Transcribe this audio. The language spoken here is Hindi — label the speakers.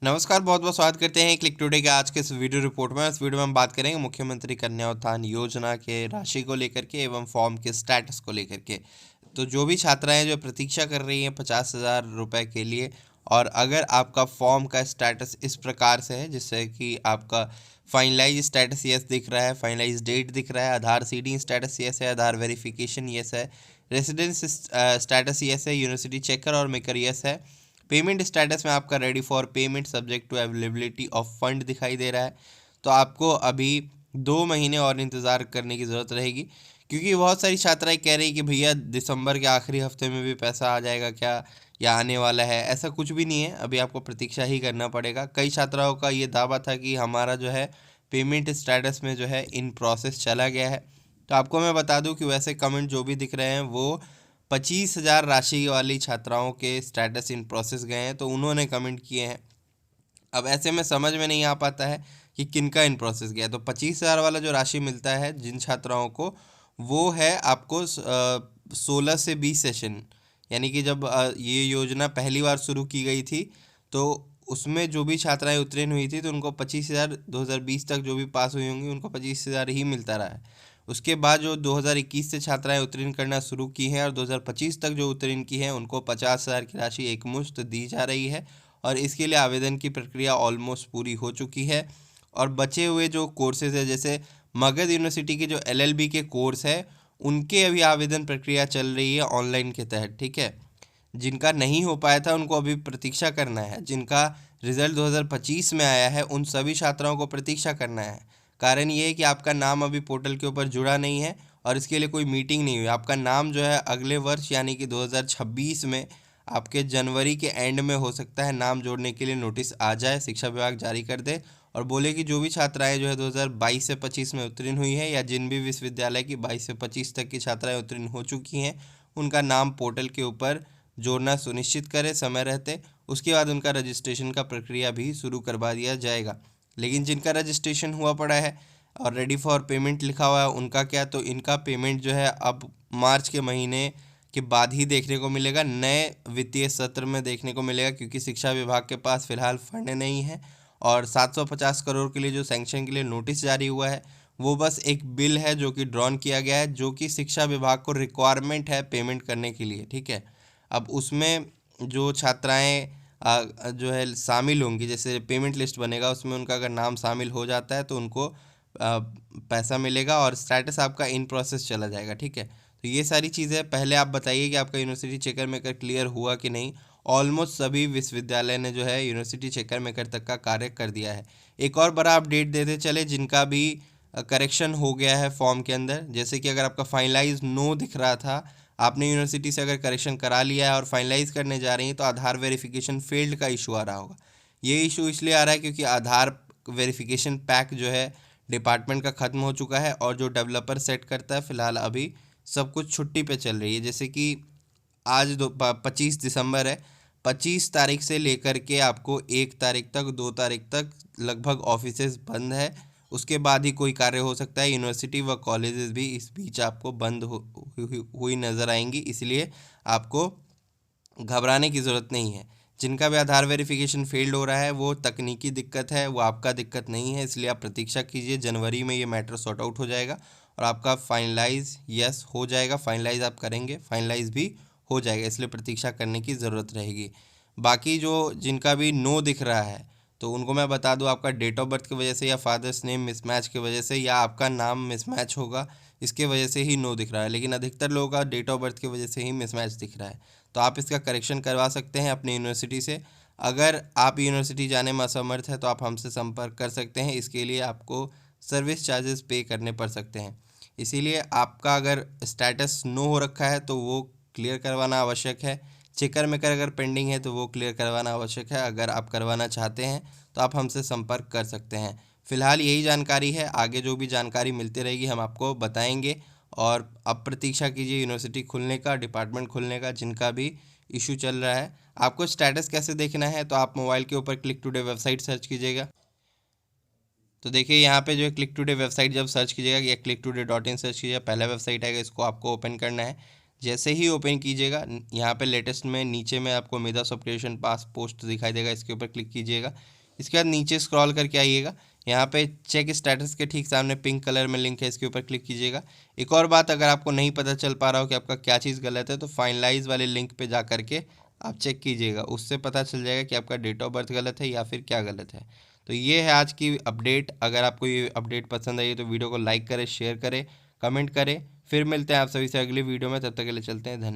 Speaker 1: नमस्कार, बहुत बहुत स्वागत करते हैं क्लिक टुडे के आज के इस वीडियो रिपोर्ट में। इस वीडियो में हम बात करेंगे मुख्यमंत्री कन्या उत्थान योजना के राशि को लेकर के एवं फॉर्म के स्टेटस को लेकर के। तो जो भी छात्राएं जो प्रतीक्षा कर रही हैं 50,000 रुपये के लिए, और अगर आपका फॉर्म का स्टेटस इस प्रकार से है जिससे कि आपका फाइनलाइज स्टेटस यस दिख रहा है, फाइनलाइज डेट दिख रहा है, आधार सीडिंग स्टेटस यस है, आधार वेरिफिकेशन यस है, रेजिडेंस स्टेटस यस है, यूनिवर्सिटी चेकर और मेकर यस है, पेमेंट स्टेटस में आपका ready for payment subject to availability of fund दिखाई दे रहा है, तो आपको अभी 2 महीने और इंतज़ार करने की ज़रूरत रहेगी। क्योंकि बहुत सारी छात्राएं कह रही कि भैया दिसंबर के आखिरी हफ्ते में भी पैसा आ जाएगा क्या, या आने वाला है। ऐसा कुछ भी नहीं है, अभी आपको प्रतीक्षा ही करना पड़ेगा। कई छात्राओं का ये दावा था कि हमारा जो है पेमेंट स्टेटस में जो है इन प्रोसेस चला गया है। तो आपको मैं बता दूं कि वैसे कमेंट जो भी दिख रहे हैं वो 25,000 राशि वाली छात्राओं के स्टेटस इन प्रोसेस गए हैं, तो उन्होंने कमेंट किए हैं। अब ऐसे में समझ में नहीं आ पाता है कि किनका इन प्रोसेस गया। तो 25,000 वाला जो राशि मिलता है जिन छात्राओं को, वो है आपको 16 से 20 सेशन, यानी कि जब ये योजना पहली बार शुरू की गई थी तो उसमें जो भी छात्राएं उत्तीर्ण हुई थी तो उनको 25,000, 2020 तक जो भी पास हुई होंगी उनको 25,000 ही मिलता रहा है। उसके बाद जो 2021 से छात्राएं उत्तीर्ण करना शुरू की हैं और 2025 तक जो उत्तीर्ण की हैं उनको 50,000 की राशि एकमुश्त दी जा रही है, और इसके लिए आवेदन की प्रक्रिया ऑलमोस्ट पूरी हो चुकी है। और बचे हुए जो कोर्सेज है, जैसे मगध यूनिवर्सिटी के जो LLB के कोर्स है, उनके अभी आवेदन प्रक्रिया चल रही है ऑनलाइन के तहत, ठीक है। जिनका नहीं हो पाया था उनको अभी प्रतीक्षा करना है। जिनका रिजल्ट 2025 में आया है उन सभी छात्राओं को प्रतीक्षा करना है। कारण ये है कि आपका नाम अभी पोर्टल के ऊपर जुड़ा नहीं है और इसके लिए कोई मीटिंग नहीं हुई। आपका नाम जो है अगले वर्ष यानी कि 2026 में आपके जनवरी के एंड में हो सकता है नाम जोड़ने के लिए नोटिस आ जाए, शिक्षा विभाग जारी कर दे और बोले कि जो भी छात्राएं जो है 2022 से 25 में उत्तीर्ण हुई हैं, या जिन भी विश्वविद्यालय की 22 से 25 तक की छात्राएं उत्तीर्ण हो चुकी हैं, उनका नाम पोर्टल के ऊपर जोड़ना सुनिश्चित करें समय रहते। उसके बाद उनका रजिस्ट्रेशन का प्रक्रिया भी शुरू करवा दिया जाएगा। लेकिन जिनका रजिस्ट्रेशन हुआ पड़ा है और रेडी फॉर पेमेंट लिखा हुआ है, उनका क्या, तो इनका पेमेंट जो है अब मार्च के महीने के बाद ही देखने को मिलेगा, नए वित्तीय सत्र में देखने को मिलेगा, क्योंकि शिक्षा विभाग के पास फ़िलहाल फंड नहीं है। और 750 करोड़ के लिए जो सैंक्शन के लिए नोटिस जारी हुआ है वो बस एक बिल है जो कि ड्रॉन किया गया है, जो कि शिक्षा विभाग को रिक्वायरमेंट है पेमेंट करने के लिए, ठीक है। अब उसमें जो छात्राएं जो है शामिल होंगी, जैसे पेमेंट लिस्ट बनेगा उसमें उनका अगर नाम शामिल हो जाता है तो उनको पैसा मिलेगा और स्टेटस आपका इन प्रोसेस चला जाएगा, ठीक है। तो ये सारी चीज़ें पहले आप बताइए कि आपका यूनिवर्सिटी चेकर मेकर क्लियर हुआ कि नहीं। ऑलमोस्ट सभी विश्वविद्यालय ने जो है यूनिवर्सिटी चेकर मेकर तक का कार्य कर दिया है। एक और बड़ा अपडेट देते चले, जिनका भी करेक्शन हो गया है फॉर्म के अंदर, जैसे कि अगर आपका फाइनलाइज नो दिख रहा था, आपने यूनिवर्सिटी से अगर करेक्शन करा लिया है और फाइनलाइज करने जा रही हैं, तो आधार वेरिफिकेशन फेल्ड का इशू आ रहा होगा। ये इशू इसलिए आ रहा है क्योंकि आधार वेरिफिकेशन पैक जो है डिपार्टमेंट का ख़त्म हो चुका है, और जो डेवलपर सेट करता है फ़िलहाल अभी सब कुछ छुट्टी पे चल रही है। जैसे कि आज 25 दिसंबर है, 25 तारीख से लेकर के आपको 1 तारीख तक, 2 तारीख तक लगभग ऑफिसेज बंद है। उसके बाद ही कोई कार्य हो सकता है। यूनिवर्सिटी व कॉलेजेस भी इस बीच आपको बंद हुई नज़र आएंगी, इसलिए आपको घबराने की ज़रूरत नहीं है। जिनका भी आधार वेरिफिकेशन फेल्ड हो रहा है वो तकनीकी दिक्कत है, वो आपका दिक्कत नहीं है, इसलिए आप प्रतीक्षा कीजिए। जनवरी में ये मैटर सॉर्ट आउट हो जाएगा और आपका फाइनलाइज यस हो जाएगा। फाइनलाइज आप करेंगे, फाइनलाइज भी हो जाएगा, इसलिए प्रतीक्षा करने की ज़रूरत रहेगी। बाकी जो जिनका भी नो दिख रहा है तो उनको मैं बता दूं, आपका डेट ऑफ बर्थ की वजह से या फादर्स नेम मिसमैच की वजह से या आपका नाम मिसमैच होगा, इसके वजह से ही नो दिख रहा है। लेकिन अधिकतर लोगों का डेट ऑफ बर्थ की वजह से ही मिसमैच दिख रहा है, तो आप इसका करेक्शन करवा सकते हैं अपनी यूनिवर्सिटी से। अगर आप यूनिवर्सिटी जाने में असमर्थ है तो आप हमसे संपर्क कर सकते हैं। इसके लिए आपको सर्विस चार्जेस पे करने पड़ सकते हैं। इसीलिए आपका अगर स्टेटस नो हो रखा है तो वो क्लियर करवाना आवश्यक है। चेकर मेकर अगर पेंडिंग है तो वो क्लियर करवाना आवश्यक है। अगर आप करवाना चाहते हैं तो आप हमसे संपर्क कर सकते हैं। फ़िलहाल यही जानकारी है, आगे जो भी जानकारी मिलती रहेगी हम आपको बताएंगे। और अब प्रतीक्षा कीजिए यूनिवर्सिटी खुलने का, डिपार्टमेंट खुलने का, जिनका भी इशू चल रहा है। आपको स्टेटस कैसे देखना है, तो आप मोबाइल के ऊपर क्लिक टुडे वेबसाइट सर्च कीजिएगा। तो देखिए यहाँ पे जो है क्लिक टुडे वेबसाइट जब सर्च कीजिएगा या clicktoday.in सर्च कीजिएगा, पहला वेबसाइट आएगा, इसको आपको ओपन करना है। जैसे ही ओपन कीजिएगा यहाँ पे लेटेस्ट में नीचे में आपको methods of creation pass post दिखाई देगा, इसके ऊपर क्लिक कीजिएगा। इसके बाद नीचे स्क्रॉल करके आइएगा, यहाँ पे चेक स्टेटस के ठीक सामने पिंक कलर में लिंक है, इसके ऊपर क्लिक कीजिएगा। एक और बात, अगर आपको नहीं पता चल पा रहा हो कि आपका क्या चीज़ गलत है, तो फाइनलाइज वाले लिंक पे जा करके आप चेक कीजिएगा, उससे पता चल जाएगा कि आपका डेट ऑफ बर्थ गलत है या फिर क्या गलत है। तो ये है आज की अपडेट। अगर आपको ये अपडेट पसंद आई तो वीडियो को लाइक करें, शेयर करें, कमेंट करें। फिर मिलते हैं आप सभी से अगली वीडियो में, तब तक के लिए चलते हैं, धन्यवाद।